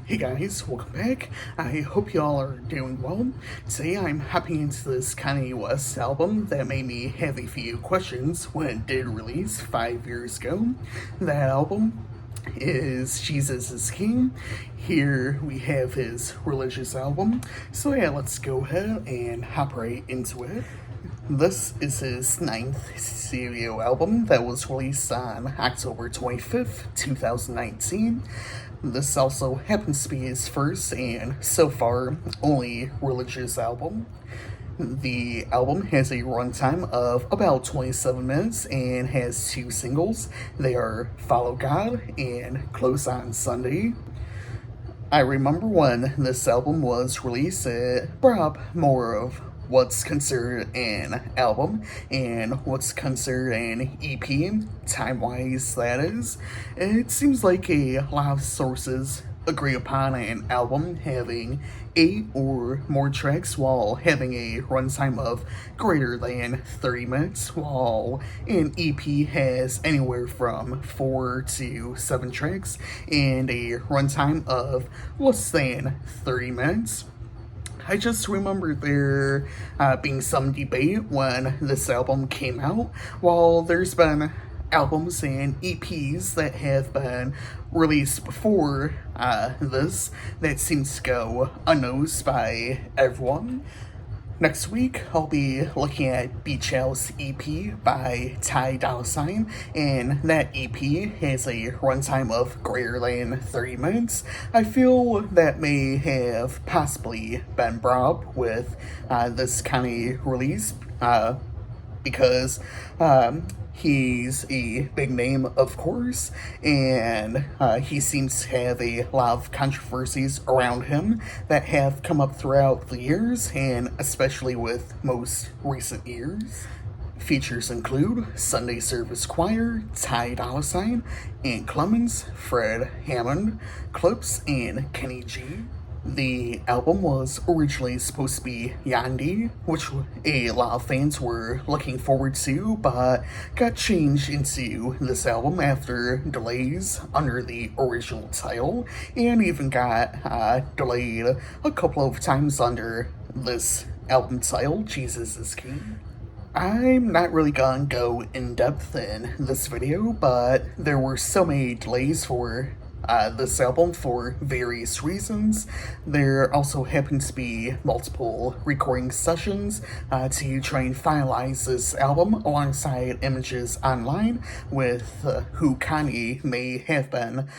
Hey guys, welcome back. I hope y'all are doing well. Today I'm hopping into this Kanye West album that made me have a few questions when it did release 5 years ago. That album is Jesus is King. Here we have his religious album. So yeah, let's go ahead and hop right into it. This is his ninth studio album that was released on October 25th, 2019. This also happens to be his first and, so far, only religious album. The album has a runtime of about 27 minutes and has two singles. They are Follow God and Close on Sunday. I remember when this album was released, it brought up more of what's considered an album and what's considered an EP, time-wise that is. It seems like a lot of sources agree upon an album having 8 or more tracks while having a runtime of greater than 30 minutes, while an EP has anywhere from 4 to 7 tracks and a runtime of less than 30 minutes. I just remember there being some debate when this album came out. While there's been albums and EPs that have been released before this that seems to go unnoticed by everyone. Next week, I'll be looking at Beach House EP by Ty Dolla $ign, and that EP has a runtime of greater than 30 minutes. I feel that may have possibly been brought up with this kind of release because he's a big name, of course, and he seems to have a lot of controversies around him that have come up throughout the years, and especially with most recent years. Features include Sunday Service Choir, Ty Dolla $ign, Ant Clemens, Fred Hammond, Clips, and Kenny G. The album was originally supposed to be Yandhi, which a lot of fans were looking forward to, but got changed into this album after delays under the original title, and even got delayed a couple of times under this album title, Jesus is King. I'm not really gonna go in depth in this video, but there were so many delays for this album for various reasons. There also happens to be multiple recording sessions to try and finalize this album alongside images online with who Kanye may have been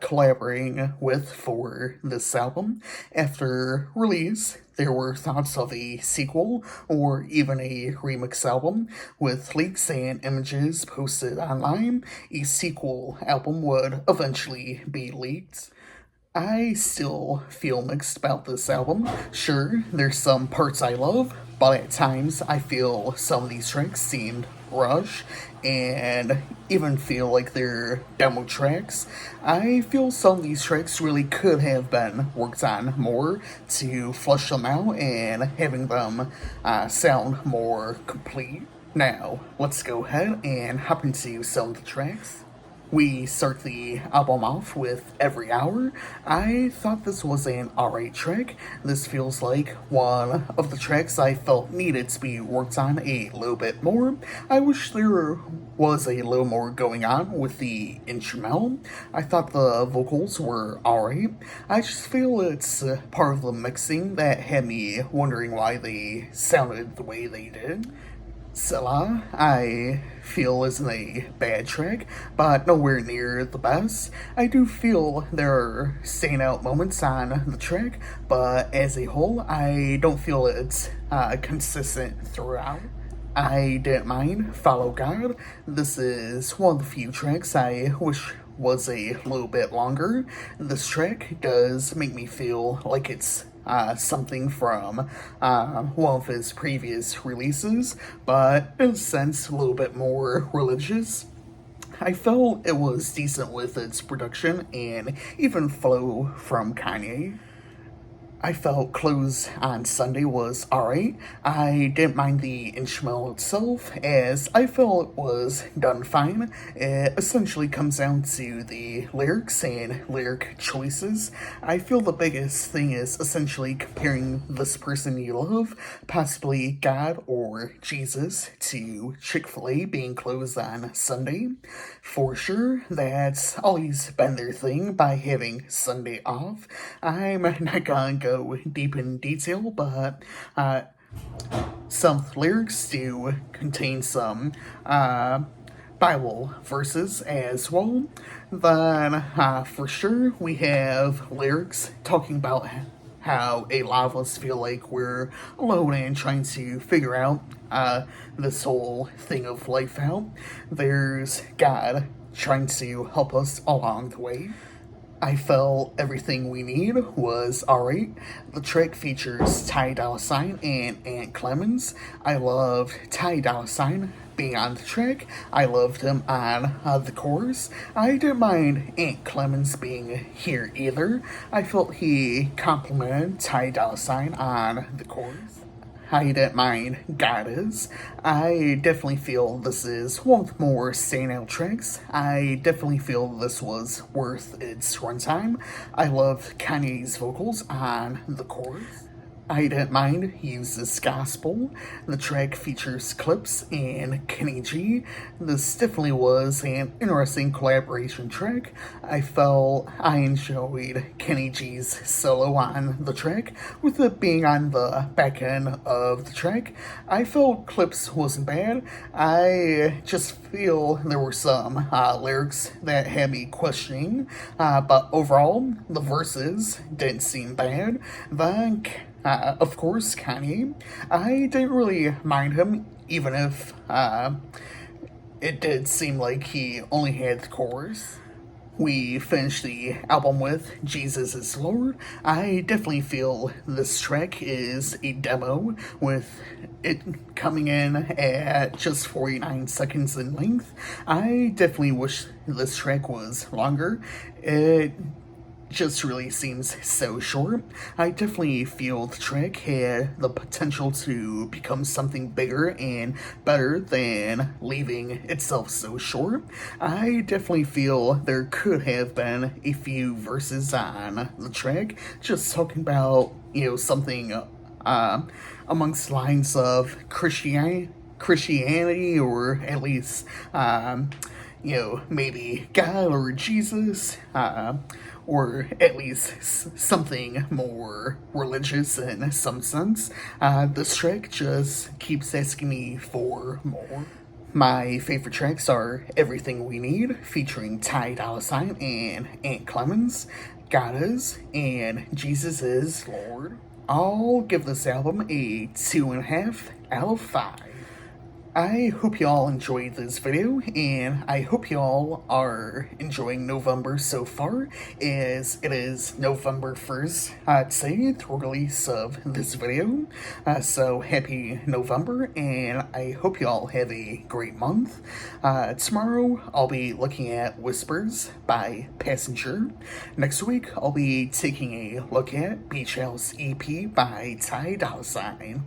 collaborating with for this album. After release, there were thoughts of a sequel or even a remix album. With leaks and images posted online, a sequel album would eventually be leaked. I still feel mixed about this album. Sure, there's some parts I love, but at times I feel some of these tracks seemed rushed and even feel like they're demo tracks. I feel some of these tracks really could have been worked on more to flesh them out and having them sound more complete. Now, let's go ahead and hop into some of the tracks. We start the album off with Every Hour. I thought this was an alright track. This feels like one of the tracks I felt needed to be worked on a little bit more. I wish there was a little more going on with the instrumental. I thought the vocals were alright. I just feel it's part of the mixing that had me wondering why they sounded the way they did. Scylla, I feel isn't a bad track, but nowhere near the best. I do feel there are standout moments on the track, but as a whole, I don't feel it's consistent throughout. I didn't mind Follow God. This is one of the few tracks I wish was a little bit longer. This track does make me feel like it's something from one of his previous releases, but in a sense a little bit more religious. I felt it was decent with its production and even flow from Kanye. I felt Close on Sunday was alright. I didn't mind the instrumental itself, as I felt it was done fine. It essentially comes down to the lyrics and lyric choices. I feel the biggest thing is essentially comparing this person you love, possibly God or Jesus, to Chick-fil-A being closed on Sunday. For sure, that's always been their thing by having Sunday off. I'm not gonna go deep in detail, but some lyrics do contain some Bible verses as well. Then, for sure, we have lyrics talking about how a lot of us feel like we're alone and trying to figure out this whole thing of life out. There's God trying to help us along the way. I felt Everything We Need was alright. The track features Ty Dolla $ign and Ant Clemens. I loved Ty Dolla $ign being on the track. I loved him on the chorus. I didn't mind Ant Clemens being here either. I felt he complimented Ty Dolla $ign on the chorus. I didn't mind God Is. I definitely feel this is one of the more standout tracks. I definitely feel this was worth its runtime. I loved Kanye's vocals on the chorus. I didn't mind Use This Gospel. The track features Clips and Kenny G. This definitely was an interesting collaboration track. I felt I enjoyed Kenny G's solo on the track, with it being on the back end of the track. I felt Clips wasn't bad. I just feel there were some lyrics that had me questioning, but overall, the verses didn't seem bad. Of course, Kanye. I didn't really mind him, even if it did seem like he only had the chorus. We finished the album with Jesus is Lord. I definitely feel this track is a demo, with it coming in at just 49 seconds in length. I definitely wish this track was longer. It just really seems so short. I definitely feel the track had the potential to become something bigger and better than leaving itself so short. I definitely feel there could have been a few verses on the track just talking about, something amongst lines of Christianity, or at least, maybe God or Jesus, or at least something more religious in some sense. This track just keeps asking me for more. My favorite tracks are Everything We Need, featuring Ty Dolla $ign and Ant Clemens, God Is, and Jesus is Lord. I'll give this album a 2.5 out of 5. I hope y'all enjoyed this video, and I hope y'all are enjoying November so far, as it is November 1st, today, the release of this video. So happy November, and I hope y'all have a great month. Tomorrow, I'll be looking at Whispers by Passenger. Next week, I'll be taking a look at Beach House EP by Ty Dolla $ign.